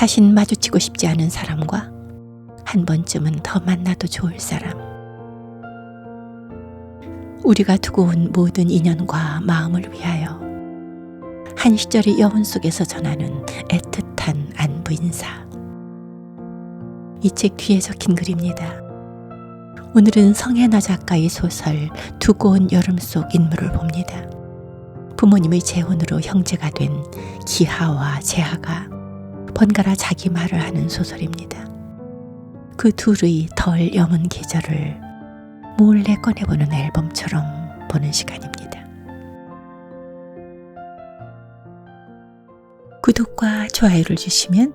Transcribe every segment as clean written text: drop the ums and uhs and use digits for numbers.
다신 마주치고 싶지 않은 사람과 한 번쯤은 더 만나도 좋을 사람. 우리가 두고 온 모든 인연과 마음을 위하여 한 시절의 여운 속에서 전하는 애틋한 안부 인사. 이 책 뒤에 적힌 글입니다. 오늘은 성혜나 작가의 소설 두고 온 여름 속 인물을 봅니다. 부모님의 재혼으로 형제가 된 기하와 재하가 번갈아 자기 말을 하는 소설입니다. 그 둘의 덜 여문 계절을 몰래 꺼내보는 앨범처럼 보는 시간입니다. 구독과 좋아요를 주시면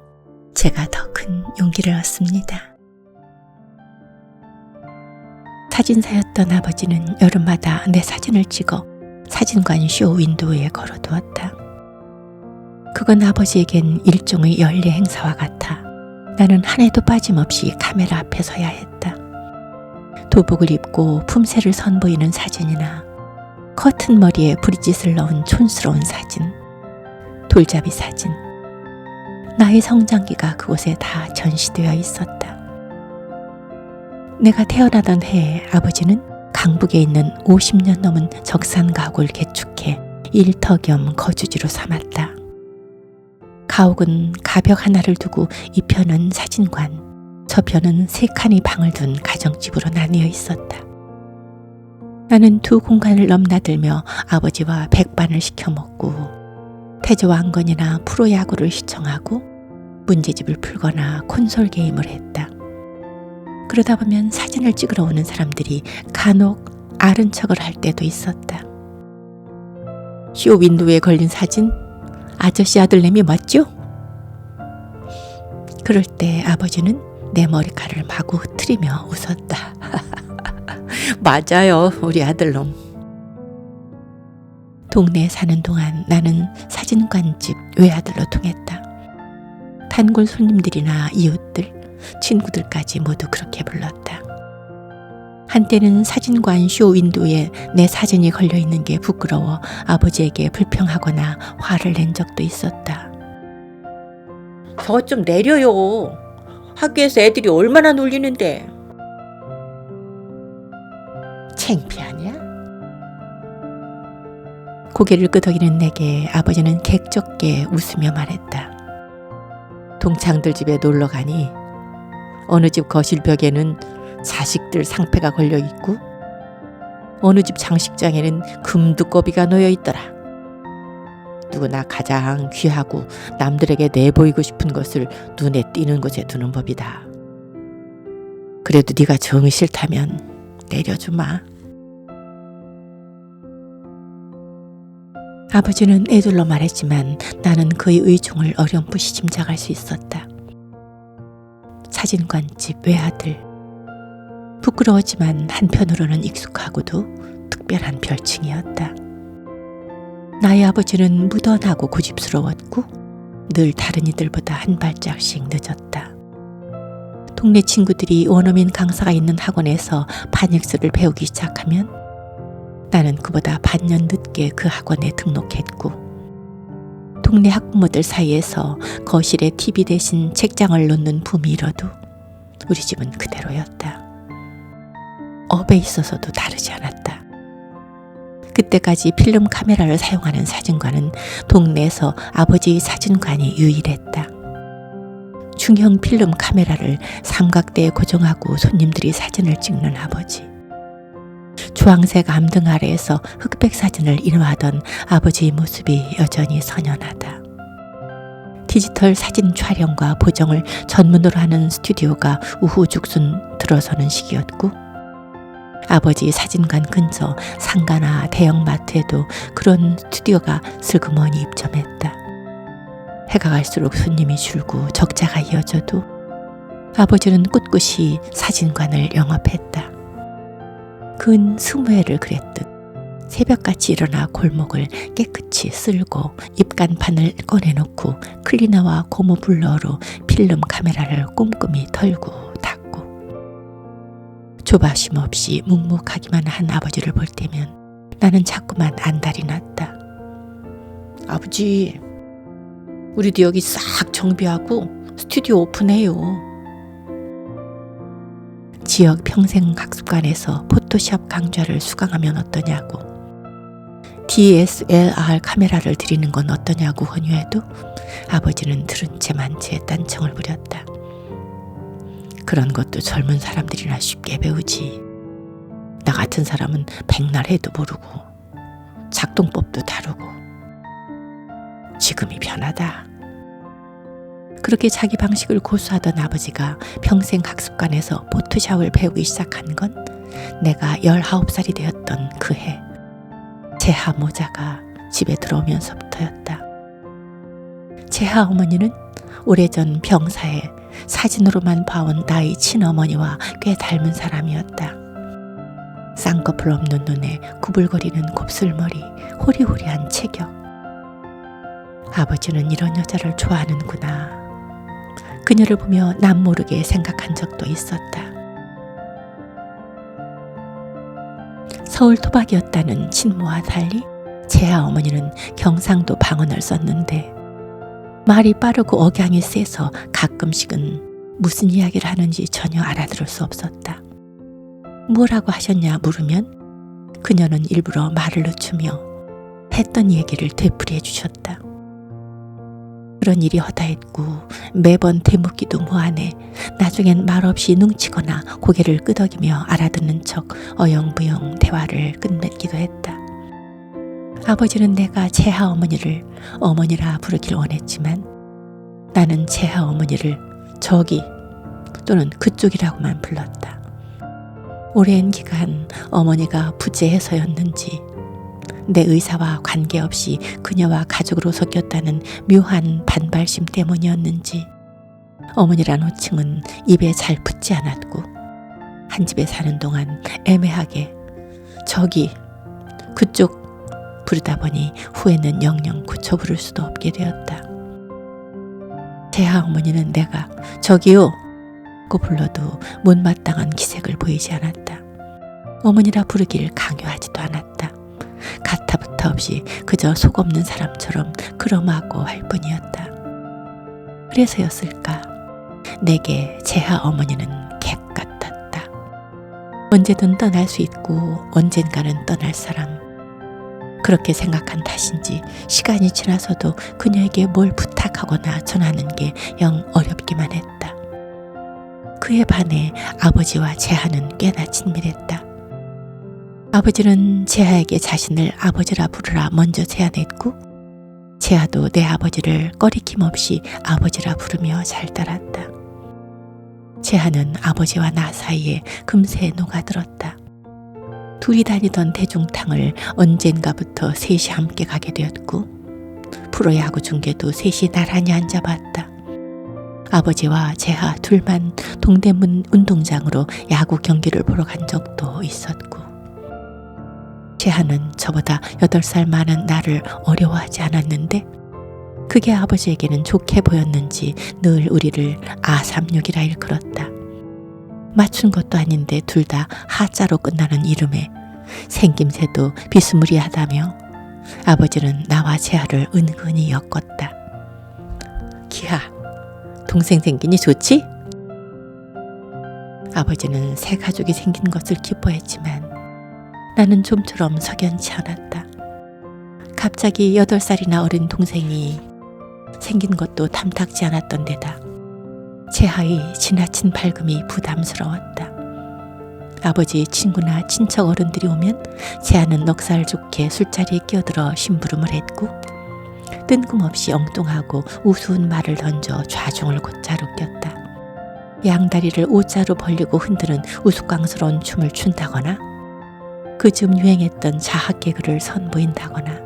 제가 더 큰 용기를 얻습니다. 사진사였던 아버지는 여름마다 내 사진을 찍어 사진관 쇼 윈도우에 걸어두었다. 그건 아버지에겐 일종의 연례 행사와 같아 나는 한 해도 빠짐없이 카메라 앞에 서야 했다. 도복을 입고 품새를 선보이는 사진이나 커튼 머리에 브릿짓을 넣은 촌스러운 사진, 돌잡이 사진, 나의 성장기가 그곳에 다 전시되어 있었다. 내가 태어나던 해에 아버지는 강북에 있는 50년 넘은 적산 가옥을 개축해 일터 겸 거주지로 삼았다. 가옥은 가벽 하나를 두고 이 편은 사진관, 저 편은 3칸의 방을 둔 가정집으로 나뉘어 있었다. 나는 두 공간을 넘나들며 아버지와 백반을 시켜 먹고 태조왕건이나 프로야구를 시청하고 문제집을 풀거나 콘솔 게임을 했다. 그러다 보면 사진을 찍으러 오는 사람들이 간혹 아른 척을 할 때도 있었다. 쇼 윈도우에 걸린 사진, 아저씨 아들내미 맞죠? 그럴 때 아버지는 내 머리카락을 마구 흐트리며 웃었다. 맞아요, 우리 아들놈. 동네에 사는 동안 나는 사진관집 외아들로 통했다. 단골 손님들이나 이웃들, 친구들까지 모두 그렇게 불렀다. 한때는 사진관 쇼 윈도우에 내 사진이 걸려있는 게 부끄러워 아버지에게 불평하거나 화를 낸 적도 있었다. 저거 좀 내려요. 학교에서 애들이 얼마나 놀리는데. 창피하냐? 고개를 끄덕이는 내게 아버지는 객적게 웃으며 말했다. 동창들 집에 놀러 가니 어느 집 거실벽에는 자식들 상패가 걸려 있고 어느 집 장식장에는 금두꺼비가 놓여 있더라. 누구나 가장 귀하고 남들에게 내보이고 싶은 것을 눈에 띄는 곳에 두는 법이다. 그래도 네가 정이 싫다면 내려주마. 아버지는 애들로 말했지만 나는 그의 의중을 어렴풋이 짐작할 수 있었다. 사진관집 외아들. 부끄러웠지만 한편으로는 익숙하고도 특별한 별칭이었다. 나의 아버지는 무던하고 고집스러웠고 늘 다른 이들보다 한 발짝씩 늦었다. 동네 친구들이 원어민 강사가 있는 학원에서 반역서를 배우기 시작하면 나는 그보다 반년 늦게 그 학원에 등록했고 동네 학부모들 사이에서 거실에 TV 대신 책장을 놓는 붐이 일어도 우리 집은 그대로였다. 업에 있어서도 다르지 않았다. 그때까지 필름 카메라를 사용하는 사진관은 동네에서 아버지의 사진관이 유일했다. 중형 필름 카메라를 삼각대에 고정하고 손님들이 사진을 찍는 아버지. 주황색 암등 아래에서 흑백 사진을 인화하던 아버지의 모습이 여전히 선연하다. 디지털 사진 촬영과 보정을 전문으로 하는 스튜디오가 우후죽순 들어서는 시기였고 아버지 사진관 근처 상가나 대형마트에도 그런 스튜디오가 슬그머니 입점했다. 해가 갈수록 손님이 줄고 적자가 이어져도 아버지는 꿋꿋이 사진관을 영업했다. 근 20회를 그랬듯 새벽같이 일어나 골목을 깨끗이 쓸고 입간판을 꺼내놓고 클리너와 고무 블러로 필름 카메라를 꼼꼼히 털고 닦고 조바심 없이 묵묵하기만 한 아버지를 볼 때면 나는 자꾸만 안달이 났다. 아버지, 우리도 여기 싹 정비하고 스튜디오 오픈해요. 지역 평생학습관에서 포토샵 강좌를 수강하면 어떠냐고, DSLR 카메라를 드리는 건 어떠냐고 권유해도 아버지는 들은 채 만채 딴청을 부렸다. 그런 것도 젊은 사람들이나 쉽게 배우지. 나 같은 사람은 백날 해도 모르고 작동법도 다르고. 지금이 편하다. 그렇게 자기 방식을 고수하던 아버지가 평생학습관에서 포토샵을 배우기 시작한 건 내가 19살이 되었던 그 해, 재하 모자가 집에 들어오면서부터였다. 재하 어머니는 오래전 병사에 사진으로만 봐온 나의 친어머니와 꽤 닮은 사람이었다. 쌍꺼풀 없는 눈에 구불거리는 곱슬머리, 호리호리한 체격. 아버지는 이런 여자를 좋아하는구나. 그녀를 보며 남 모르게 생각한 적도 있었다. 서울 토박이었다는 친모와 달리 재하 어머니는 경상도 방언을 썼는데 말이 빠르고 억양이 세서 가끔씩은 무슨 이야기를 하는지 전혀 알아들을 수 없었다. 뭐라고 하셨냐 물으면 그녀는 일부러 말을 늦추며 했던 얘기를 되풀이해 주셨다. 그런 일이 허다했고 매번 되묻기도 뭐하네 나중엔 말없이 뭉치거나 고개를 끄덕이며 알아듣는 척 어영부영 대화를 끝맺기도 했다. 아버지는 내가 재하 어머니를 어머니라 부르길 원했지만 나는 재하 어머니를 저기 또는 그쪽이라고만 불렀다. 오랜 기간 어머니가 부재해서였는지 내 의사와 관계없이 그녀와 가족으로 섞였다는 묘한 반발심 때문이었는지 어머니란 호칭은 입에 잘 붙지 않았고 한 집에 사는 동안 애매하게 저기 그쪽 부르다 보니 후에는 영영 고쳐 부를 수도 없게 되었다. 재하 어머니는 내가 저기요 고 불러도 못마땅한 기색을 보이지 않았다. 어머니라 부르길 강요하지도 않았다. 가타부타 없이 그저 속 없는 사람처럼 그러마고 할 뿐이었다. 그래서였을까? 내게 재하 어머니는 객 같았다. 언제든 떠날 수 있고 언젠가는 떠날 사람. 그렇게 생각한 탓인지 시간이 지나서도 그녀에게 뭘 부탁하거나 전하는 게 영 어렵기만 했다. 그에 반해 아버지와 재하는 꽤나 친밀했다. 아버지는 재하에게 자신을 아버지라 부르라 먼저 제안했고 재하도 내 아버지를 꺼리낌 없이 아버지라 부르며 잘 따랐다. 재하는 아버지와 나 사이에 금세 녹아들었다. 둘이 다니던 대중탕을 언젠가부터 셋이 함께 가게 되었고 프로야구 중계도 셋이 나란히 앉아봤다. 아버지와 재하 둘만 동대문 운동장으로 야구 경기를 보러 간 적도 있었고 재하는 저보다 8살 많은 나를 어려워하지 않았는데 그게 아버지에게는 좋게 보였는지 늘 우리를 아삼육이라 일컬었다. 맞춘 것도 아닌데 둘 다 하자로 끝나는 이름에 생김새도 비스무리하다며 아버지는 나와 재하를 은근히 엮었다. 기하, 동생 생기니 좋지? 아버지는 새 가족이 생긴 것을 기뻐했지만 나는 좀처럼 석연치 않았다. 갑자기 8살이나 어린 동생이 생긴 것도 탐탁지 않았던 데다 재하의 지나친 밝음이 부담스러웠다. 아버지 친구나 친척 어른들이 오면 재하는 넉살 좋게 술자리에 끼어들어 심부름을 했고 뜬금없이 엉뚱하고 우스운 말을 던져 좌중을 곧잘 웃겼다. 양다리를 O자로 벌리고 흔드는 우스꽝스러운 춤을 춘다거나 그 즈음 유행했던 자학 개그를 선보인다거나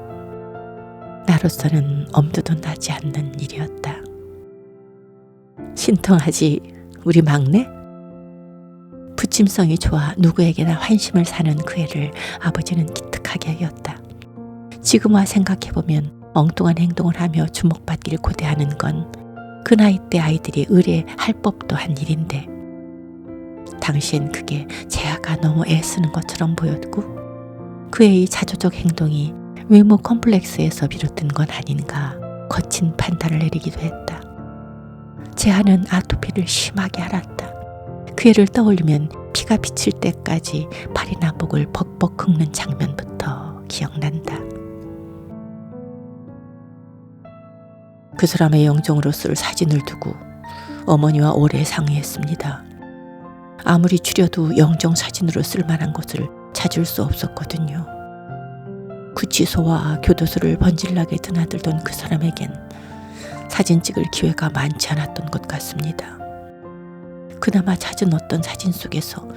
나로서는 엄두도 나지 않는 일이었다. 신통하지 우리 막내? 부침성이 좋아 누구에게나 환심을 사는 그 애를 아버지는 기특하게 여겼다. 지금 와 생각해보면 엉뚱한 행동을 하며 주목받기를 고대하는 건 그 나이 때 아이들이 의뢰할 법도 한 일인데 당시엔 그게 재하가 너무 애쓰는 것처럼 보였고 그의 자조적 행동이 외모 컴플렉스에서 비롯된 건 아닌가 거친 판단을 내리기도 했다. 제아는 아토피를 심하게 앓았다. 그 애를 떠올리면 피가 비칠 때까지 팔이나 목을 벅벅 긁는 장면부터 기억난다. 그 사람의 영정으로 쓸 사진을 두고 어머니와 오래 상의했습니다. 아무리 추려도 영정 사진으로 쓸 만한 곳을 찾을 수 없었거든요. 구치소와 교도소를 번질나게 드나들던 그 사람에겐 사진 찍을 기회가 많지 않았던 것 같습니다. 그나마 찾은 어떤 사진 속에서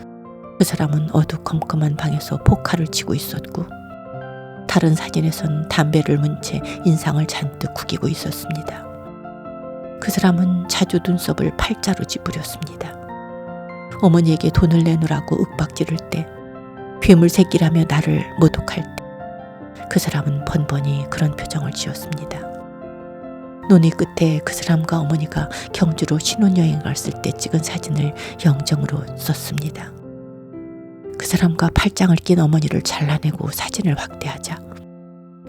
그 사람은 어두컴컴한 방에서 포카를 치고 있었고, 다른 사진에선 담배를 문 채 인상을 잔뜩 구기고 있었습니다. 그 사람은 자주 눈썹을 팔자로 찌푸렸습니다. 어머니에게 돈을 내놓으라고 윽박지를 때, 괴물 새끼라며 나를 모독할 때 그 사람은 번번이 그런 표정을 지었습니다. 논의 끝에 그 사람과 어머니가 경주로 신혼여행 갔을 때 찍은 사진을 영정으로 썼습니다. 그 사람과 팔짱을 낀 어머니를 잘라내고 사진을 확대하자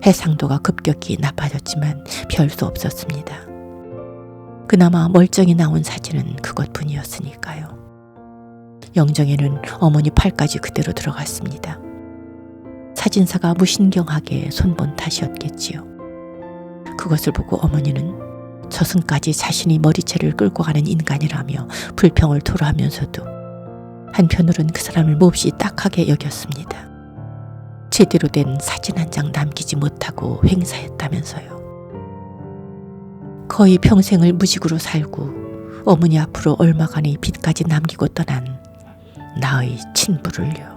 해상도가 급격히 나빠졌지만 별 수 없었습니다. 그나마 멀쩡히 나온 사진은 그것뿐이었으니까요. 영정에는 어머니 팔까지 그대로 들어갔습니다. 사진사가 무신경하게 손본 탓이었겠지요. 그것을 보고 어머니는 저승까지 자신이 머리채를 끌고 가는 인간이라며 불평을 토로하면서도 한편으론 그 사람을 몹시 딱하게 여겼습니다. 제대로 된 사진 한 장 남기지 못하고 횡사했다면서요. 거의 평생을 무직으로 살고 어머니 앞으로 얼마간의 빚까지 남기고 떠난 나의 친부를요.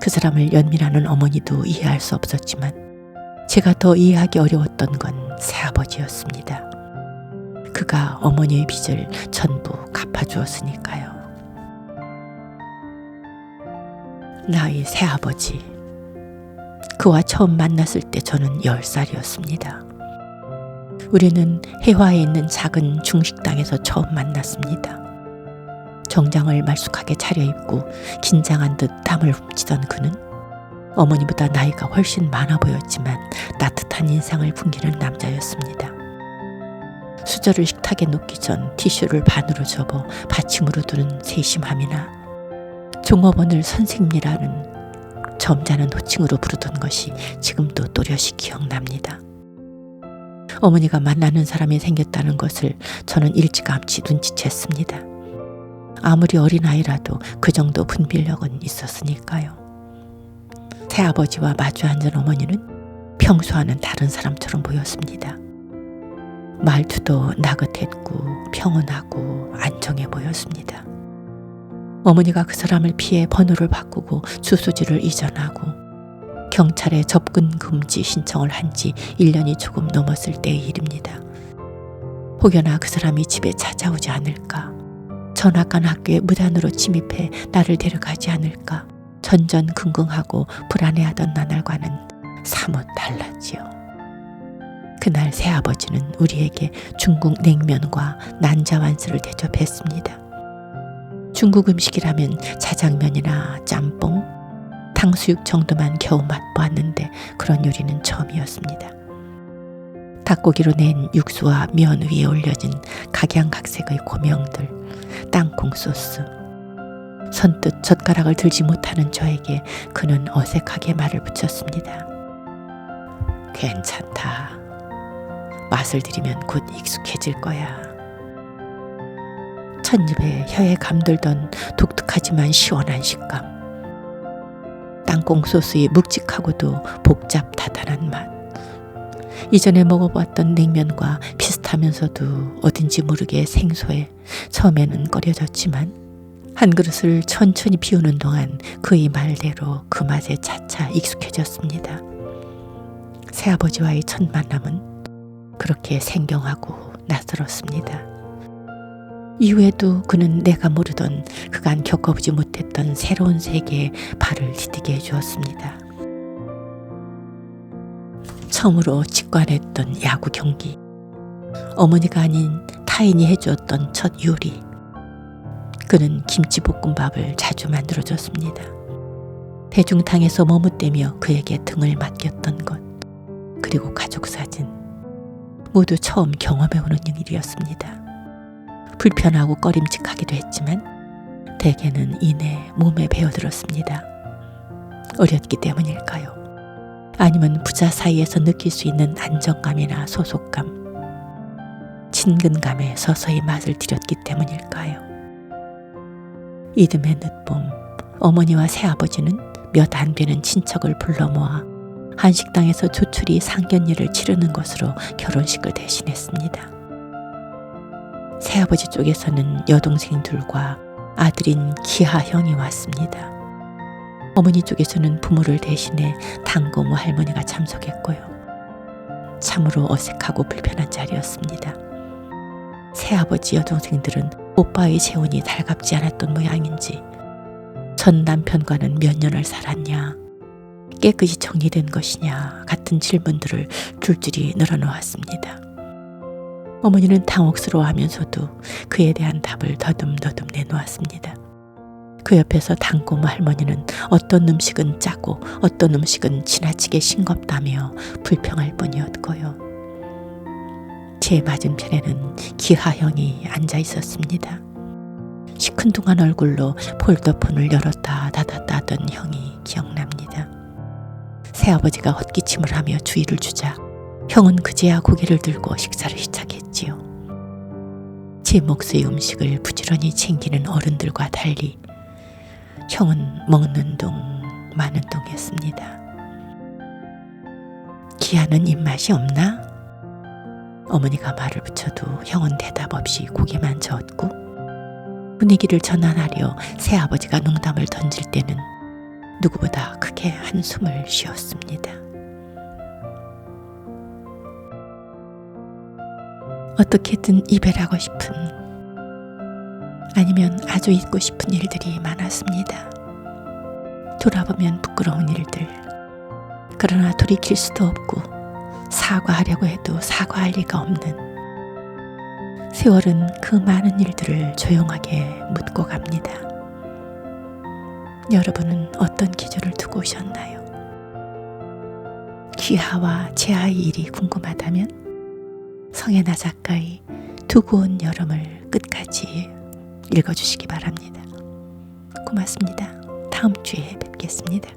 그 사람을 연민하는 어머니도 이해할 수 없었지만 제가 더 이해하기 어려웠던 건 새아버지였습니다. 그가 어머니의 빚을 전부 갚아주었으니까요. 나의 새아버지. 그와 처음 만났을 때 저는 10살이었습니다. 우리는 해화에 있는 작은 중식당에서 처음 만났습니다. 정장을 말쑥하게 차려입고 긴장한 듯 땀을 훔치던 그는 어머니보다 나이가 훨씬 많아 보였지만 따뜻한 인상을 풍기는 남자였습니다. 수저를 식탁에 놓기 전 티슈를 반으로 접어 받침으로 두는 세심함이나 종업원을 선생님이라는 점잖은 호칭으로 부르던 것이 지금도 또렷이 기억납니다. 어머니가 만나는 사람이 생겼다는 것을 저는 일찌감치 눈치챘습니다. 아무리 어린아이라도 그 정도 분별력은 있었으니까요. 새아버지와 마주 앉은 어머니는 평소와는 다른 사람처럼 보였습니다. 말투도 나긋했고 평온하고 안정해 보였습니다. 어머니가 그 사람을 피해 번호를 바꾸고 주소지를 이전하고 경찰에 접근 금지 신청을 한 지 1년이 조금 넘었을 때의 일입니다. 혹여나 그 사람이 집에 찾아오지 않을까, 전학간 학교에 무단으로 침입해 나를 데려가지 않을까 전전긍긍하고 불안해하던 나날과는 사뭇 달랐지요. 그날 새아버지는 우리에게 중국 냉면과 난자완스를 대접했습니다. 중국 음식이라면 자장면이나 짬뽕, 탕수육 정도만 겨우 맛보았는데 그런 요리는 처음이었습니다. 닭고기로 낸 육수와 면 위에 올려진 각양각색의 고명들, 땅콩 소스. 선뜻 젓가락을 들지 못하는 저에게 그는 어색하게 말을 붙였습니다. 괜찮다. 맛을 들이면 곧 익숙해질 거야. 찻잎에 혀에 감돌던 독특하지만 시원한 식감. 땅콩 소스의 묵직하고도 복잡 다단한 맛. 이전에 먹어봤던 냉면과 비슷하면서도 어딘지 모르게 생소해 처음에는 꺼려졌지만 한 그릇을 천천히 비우는 동안 그의 말대로 그 맛에 차차 익숙해졌습니다. 새아버지와의 첫 만남은 그렇게 생경하고 낯설었습니다. 이후에도 그는 내가 모르던 그간 겪어보지 못했던 새로운 세계에 발을 디디게 해주었습니다. 처음으로 직관했던 야구 경기, 어머니가 아닌 타인이 해주었던 첫 요리. 그는 김치볶음밥을 자주 만들어줬습니다. 대중탕에서 머뭇대며 그에게 등을 맡겼던 것, 그리고 가족사진. 모두 처음 경험해보는 일이었습니다. 불편하고 꺼림칙하기도 했지만 대개는 이내 몸에 배어들었습니다. 어렸기 때문일까요? 아니면 부자 사이에서 느낄 수 있는 안정감이나 소속감, 친근감에 서서히 맛을 들였기 때문일까요? 이듬해 늦봄, 어머니와 새아버지는 몇 안 되는 친척을 불러 모아 한식당에서 조촐히 상견례를 치르는 것으로 결혼식을 대신했습니다. 새아버지 쪽에서는 여동생들과 아들인 기하 형이 왔습니다. 어머니 쪽에서는 부모를 대신해 당고모 할머니가 참석했고요. 참으로 어색하고 불편한 자리였습니다. 새아버지 여동생들은 오빠의 재혼이 달갑지 않았던 모양인지 전 남편과는 몇 년을 살았냐, 깨끗이 정리된 것이냐 같은 질문들을 줄줄이 늘어놓았습니다. 어머니는 당혹스러워하면서도 그에 대한 답을 더듬더듬 내놓았습니다. 그 옆에서 당고모 할머니는 어떤 음식은 짜고 어떤 음식은 지나치게 싱겁다며 불평할 뿐이었고요. 제 맞은편에는 기하 형이 앉아 있었습니다. 시큰둥한 얼굴로 폴더폰을 열었다 닫았다 하던 형이 기억납니다. 새아버지가 헛기침을 하며 주의를 주자 형은 그제야 고개를 들고 식사를 시작했지요. 제 몫의 음식을 부지런히 챙기는 어른들과 달리 형은 먹는 둥 마는 둥했습니다. 기아는 입맛이 없나? 어머니가 말을 붙여도 형은 대답 없이 고개만 저었고 분위기를 전환하려 새아버지가 농담을 던질 때는 누구보다 크게 한숨을 쉬었습니다. 어떻게든 이별하고 싶은, 아니면 아주 잊고 싶은 일들이 많았습니다. 돌아보면 부끄러운 일들, 그러나 돌이킬 수도 없고 사과하려고 해도 사과할 리가 없는, 세월은 그 많은 일들을 조용하게 묻고 갑니다. 여러분은 어떤 기준을 두고 오셨나요? 기하와 재하의 일이 궁금하다면 성혜나 작가의 두고 온 여름을 끝까지 읽어주시기 바랍니다. 고맙습니다. 다음 주에 뵙겠습니다.